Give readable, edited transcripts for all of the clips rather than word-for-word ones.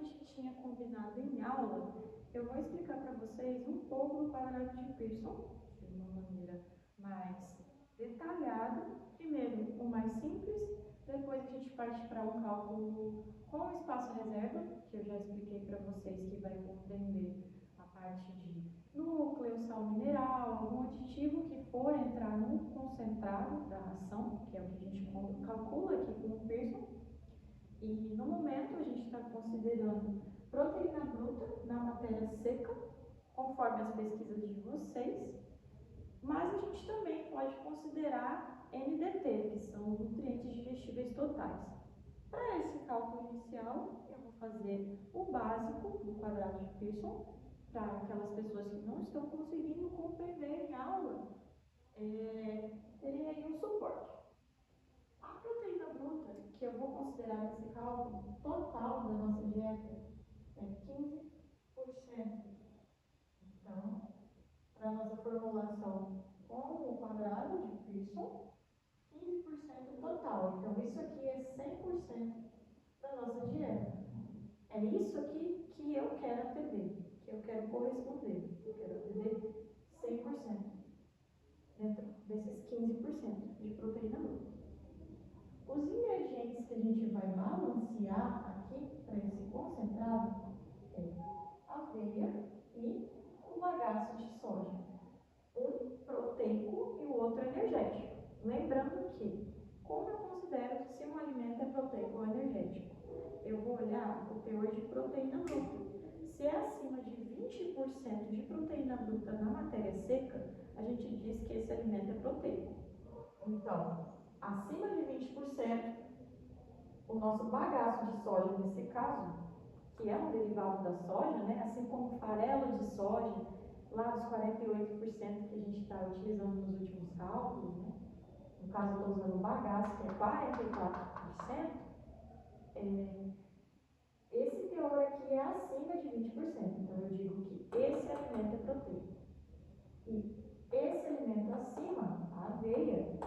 gente tinha combinado em aula, eu vou explicar para vocês um pouco do quadrado de Pearson, de uma maneira mais detalhada. Primeiro, o mais simples, depois a gente parte para um cálculo com espaço reserva, que eu já expliquei para vocês, que vai compreender a parte de núcleo, sal mineral, algum aditivo que for entrar no concentrado da ração, que é o que a gente calcula aqui com o Pearson. E no momento a gente está considerando proteína bruta na matéria seca, conforme as pesquisas de vocês, mas a gente também pode considerar NDT, que são os nutrientes digestíveis totais. Para esse cálculo inicial, eu vou fazer o básico do quadrado de Pearson, para aquelas pessoas que não estão conseguindo compreender em aula, terem aí um suporte. A proteína bruta, que eu vou considerar nesse cálculo total da nossa dieta, é 15%. Então, para a nossa formulação com o quadrado de Pearson, 15% total. Então, isso aqui é 100% da nossa dieta. É isso aqui que eu quero atender, que eu quero corresponder. Eu quero atender 100% dentro desses 15% de proteína bruta. Os ingredientes que a gente vai balancear aqui para esse concentrado é aveia e o bagaço de soja. Um proteico e o outro energético. Lembrando que, como eu considero se um alimento é proteico ou energético, eu vou olhar o teor de proteína bruta. Se é acima de 20% de proteína bruta na matéria seca, a gente diz que esse alimento é proteico. Então, acima de 20%, o nosso bagaço de soja, nesse caso, que é um derivado da soja, né? Assim como o farelo de soja, lá dos 48% que a gente está utilizando nos últimos cálculos, né? No caso, eu estou usando o bagaço, que é 44%, esse teor aqui é acima de 20%. Então, eu digo que esse alimento é proteico. E esse alimento acima, a aveia,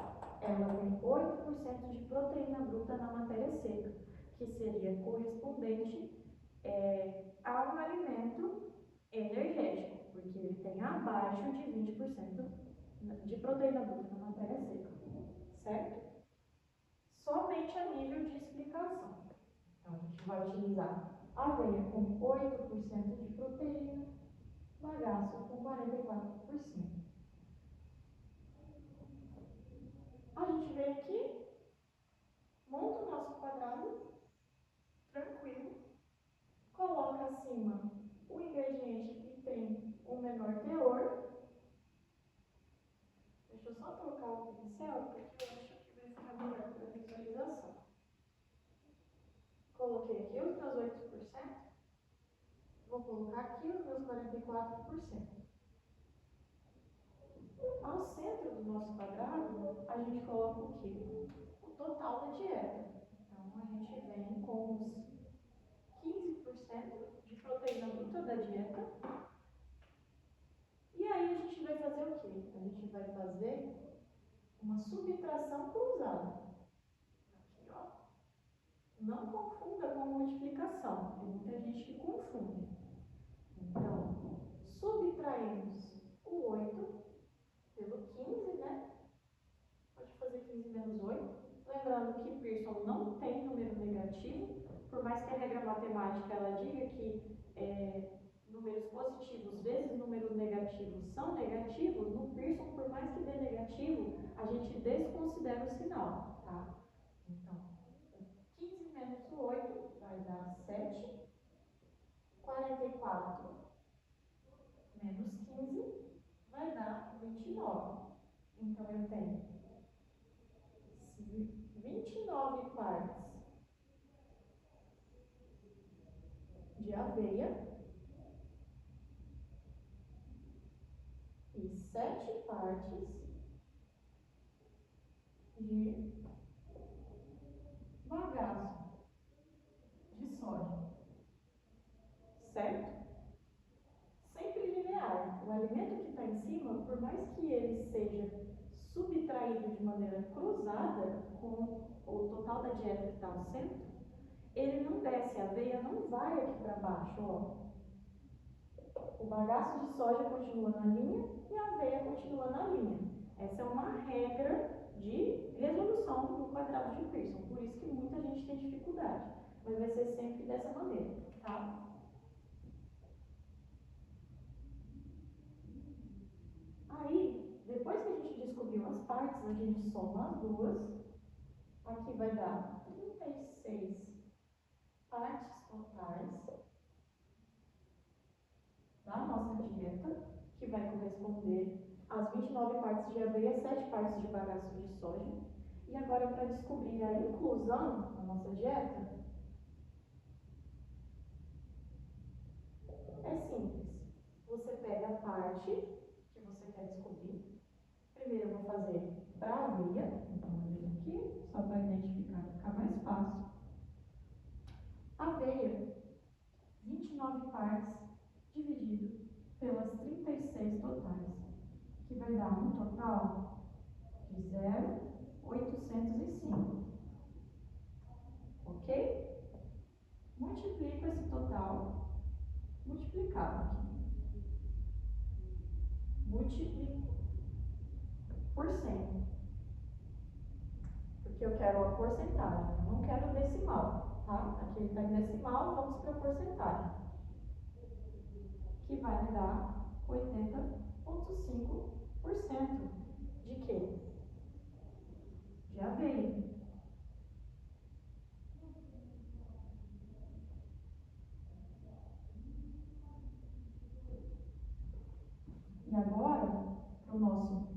ela tem 8% de proteína bruta na matéria seca, que seria correspondente a um alimento energético, porque ele tem abaixo de 20% de proteína bruta na matéria seca, certo? Somente a nível de explicação. Então, a gente vai utilizar aveia com 8% de proteína, bagaço com 44%. A gente vem aqui, monta o nosso quadrado, tranquilo, coloca acima o ingrediente que tem o menor teor. Deixa eu só trocar o pincel, porque eu acho que vai ficar melhor para a visualização. Coloquei aqui os meus 8%, vou colocar aqui os meus 44%. Ao centro do nosso quadrado, a gente coloca o quê? O total da dieta. Então, a gente vem com os 15% de proteína bruta da dieta. E aí, a gente vai fazer o quê? A gente vai fazer uma subtração cruzada. Aqui, ó. Não confunda com multiplicação. Tem muita gente que confunde. Então, subtraímos o 8 pelo 15, né? Pode fazer 15 menos 8. Lembrando que Pearson não tem número negativo, por mais que a regra matemática ela diga que números positivos vezes números negativos são negativos, no Pearson, por mais que dê negativo, a gente desconsidera o sinal, tá? Então, 15 menos 8 vai dar 7. 44 menos 15 vai dar 29. Então, eu tenho 29 partes de aveia e 7 partes de bagaço de soja, certo? Sempre linear. O alimento que está em cima, por mais que ele seja subtraído de maneira cruzada com o total da dieta que está no centro, ele não desce, a aveia não vai aqui para baixo, ó. O bagaço de soja continua na linha e a aveia continua na linha. Essa é uma regra de resolução do quadrado de Pearson, por isso que muita gente tem dificuldade, mas vai ser sempre dessa maneira, tá? Aí, depois que a gente descobriu as partes, a gente soma as duas, aqui vai dar 36 partes totais da nossa dieta, que vai corresponder às 29 partes de aveia, 7 partes de bagaço de soja. E agora, para descobrir a inclusão na nossa dieta, é simples. Você pega a parte que você quer descobrir. Primeiro eu vou fazer para a aveia, então eu venho aqui, só para identificar, ficar mais fácil. Aveia, 29 partes dividido pelas 36 totais, que vai dar um total de 0,805, ok? Multiplico esse total, multiplicado aqui, multiplico por 100, porque eu quero a porcentagem, eu não quero o decimal, tá? Aqui ele está em decimal, vamos para a porcentagem, que vai me dar 80,5% de quê? De aveia. E agora, para o nosso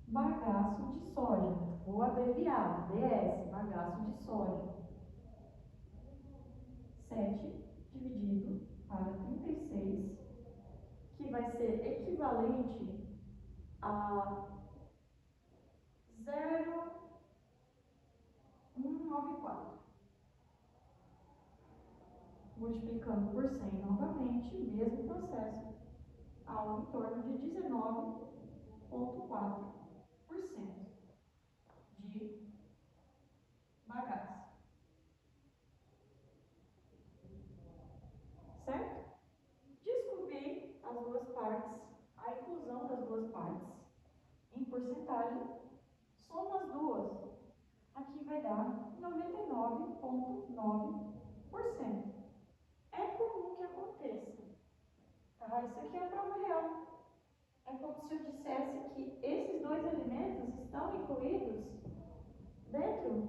bagaço de soja, vou abreviar, BS, bagaço de soja. 7 dividido para 36, que vai ser equivalente a 0,194. Multiplicando por 100 novamente, mesmo processo, algo em torno de 19,4% de bagaço. Certo? Descobrir as duas partes, a inclusão das duas partes em porcentagem, soma as duas. Aqui vai dar 99,9%. É comum que aconteça, tá? Isso aqui é a prova real. É como se eu dissesse que esses dois alimentos estão incluídos dentro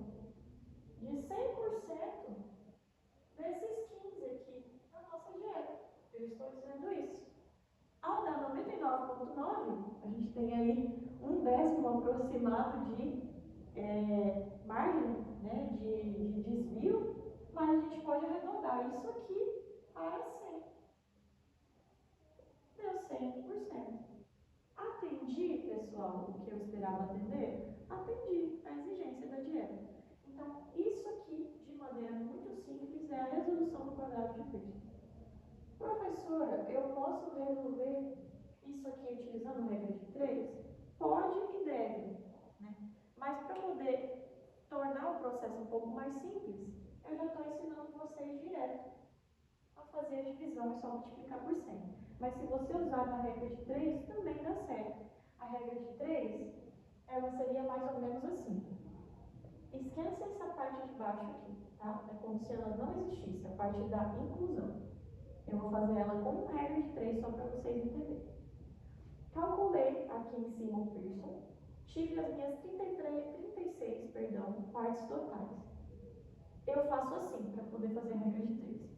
de 100% desses 15 aqui na nossa dieta. Eu estou dizendo isso. Ao dar 99,9, a gente tem aí 1/10 aproximado de margem, né, de desvio, mas a gente pode arredondar isso aqui para 100. Deu 100%. Atendi, pessoal, o que eu esperava atender? Atendi a exigência da dieta. Então, isso aqui, de maneira muito simples, é a resolução do quadrado de Pearson. Professora, eu posso resolver isso aqui utilizando regra de 3? Pode e deve, né? Mas para poder tornar o processo um pouco mais simples, eu já estou ensinando vocês direto a fazer a divisão e só multiplicar por 100. Mas se você usar na regra de 3, também dá certo. A regra de 3, ela seria mais ou menos assim. Esqueça essa parte de baixo aqui, tá? É como se ela não existisse, a parte da inclusão. Eu vou fazer ela com regra de 3 só para vocês entenderem. Calculei aqui em cima o Pearson, tive as minhas 36 partes totais. Eu faço assim para poder fazer a regra de 3.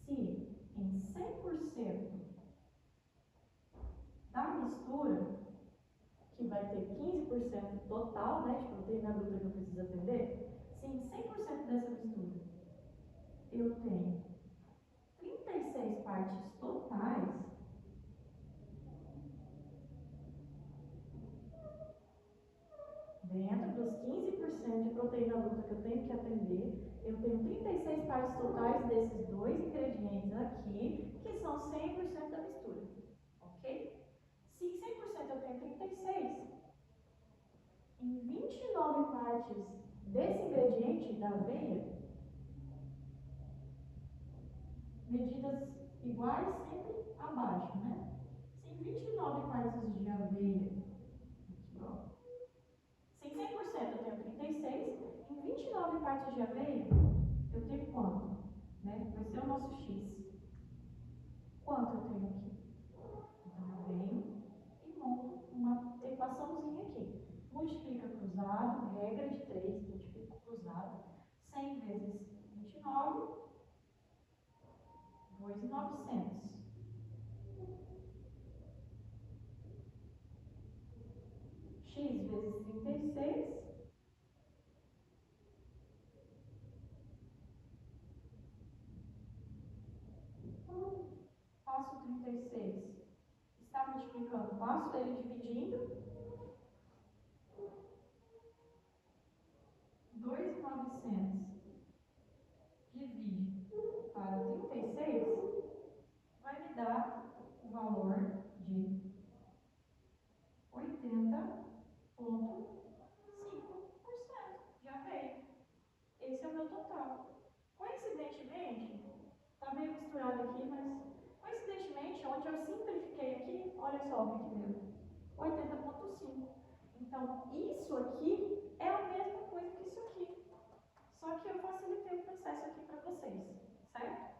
Se em 100% da mistura, que vai ter 15% total, né, de proteína bruta que eu preciso atender, se em 100% dessa mistura eu tenho 36 partes totais, dentro dos 15% de proteína bruta que eu tenho que atender, eu tenho 36 partes totais desses dois ingredientes aqui, que são 100% da mistura, ok? Se em 100% eu tenho 36, em 29 partes desse ingrediente da aveia, medidas iguais sempre abaixo, né? Se em 29 partes de aveia, aqui ó, se em 100% eu tenho 36, em 29 partes de aveia, eu tenho quanto? Né? Vai ser o nosso x. Quanto eu tenho aqui? Então, eu venho e monto uma equaçãozinha aqui. Multiplica cruzado, regra de 3, multiplica cruzado, 100 vezes 29, 2.900. X vezes 36, passo 36, está multiplicando, passo ele dividindo, 2.900 divide para 36, vai me dar o valor de 80,5%. Já veio. Esse é o meu total. Coincidentemente, está meio misturado aqui, mas coincidentemente, onde eu simplifiquei aqui, olha só o que deu. 80,5. Então, isso aqui é a mesma coisa que isso aqui. Só que eu facilitei o processo aqui para vocês, certo?